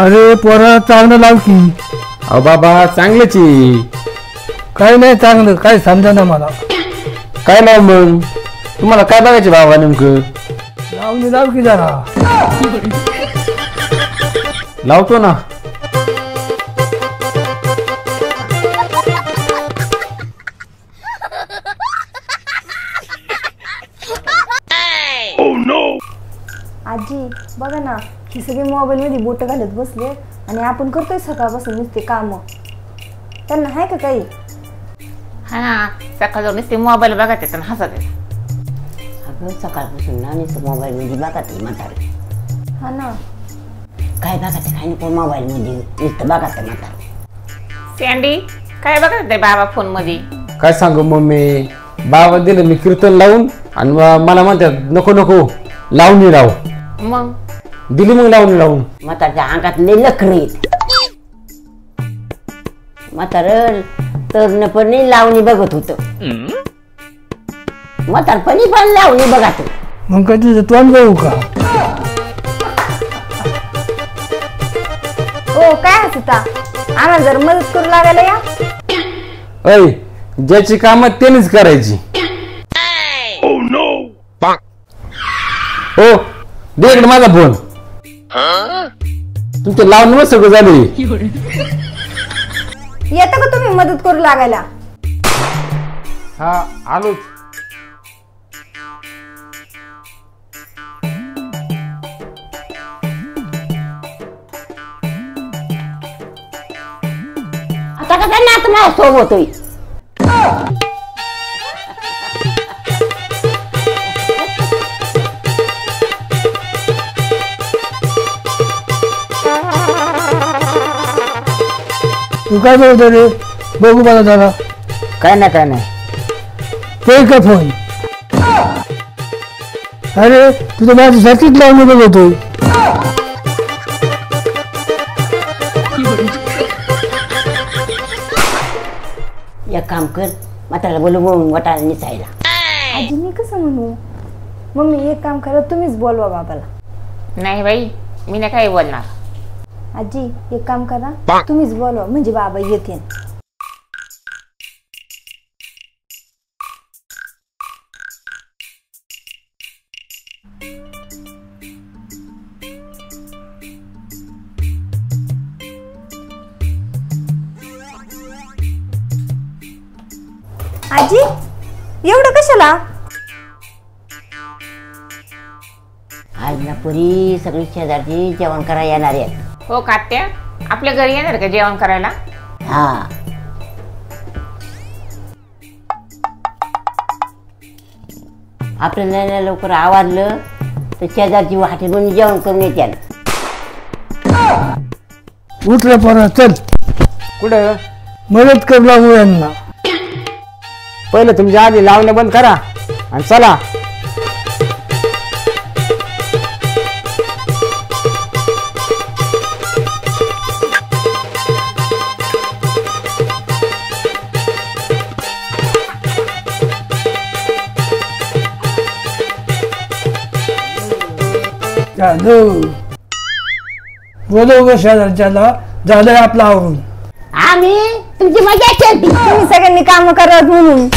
अरे पोरा चांगलं लाव की. अहो बाबा चांगलंच आहे. काय नाही चांगलं, काय समजा ना मला. काय लाव मग? तुम्हाला काय बघायचे बाबा नेमकं? लावणी लाव की जरा. लावतो ना. आजी बघा ना, ही सगळी मोबाईल मध्ये बोट घालत बसले आणि आपण करतोय सकाळपासून नुसते काम. त्यांना आहे का काही? हा ना, सकाळ जाऊन नुसते मोबाईल बघत येत आणि हसत येत. अगं सकाळपासून ना नुसतं मोबाईल मध्ये बघत म्हातारे. हा ना, काय बघत काय नको मोबाईल मध्ये नुसतं बघत म्हातारे. सँडी काय बघत आहे बाबा फोन मध्ये? काय सांगू मम्मी, बाबा दिलं मी कीर्तन लावून आणि मला म्हणतात नको नको लावणी लाव. मग दिली मग लावणी लावून. म्हातारच्या अंगात लय लखरीत. म्हातार तरुणपणी लावणी बघत होत. म्हातारपणी पण लावणी बघत. मग काय तुझं तोंड बघू का? ओ काय हसता? आम्हाला जर मदत करू लागायला या. ऐ ज्याची कामं त्यानेच करायची. हो दे इकडे माझा फोन. तुमचं लावून सगळं झाले. येतं का तुम्ही मदत करू लागायला? हा आलोच. आता का त्यांना आता माझ्या सोबत होईल. तू काय बोलतो रे? बघू मला जरा. काय नाही काय नाही. ते का फोन? अरे तुझं माझ्यासाठीच लावणी बघतोय. एक काम कर, म्हाताला बोलवून वटाला निसायला. आजी मी कसं म्हणू? मम्मी एक काम करा, तुम्हीच बोलवा बाबाला. नाही बाई, मी नाही काही बोलणार. आजी एक काम करा, तुम्हीच बोलवा म्हणजे बाबा येतील. आजी एवढं कशाला? आज ना पुरी सगळी शेजारची जेवण करायला येणार आहेत. हो कात्या, आपल्या घरी येणार का जेवण करायला? हा आपल्याला लवकर आवरलं तर शेजारची वाटेतून जेवण करून येते. उठ रे पोरा, चल कुठं? मदत कर लागू यांना. पहिलं तुमच्या आधी लावण्या बंद करा आणि चला. बोलव ग शेजारच्याला, झालंय आपलं आवरून. आम्ही तुमची मजा केली. तुम्ही सगळ्यांनी काम करत म्हणून.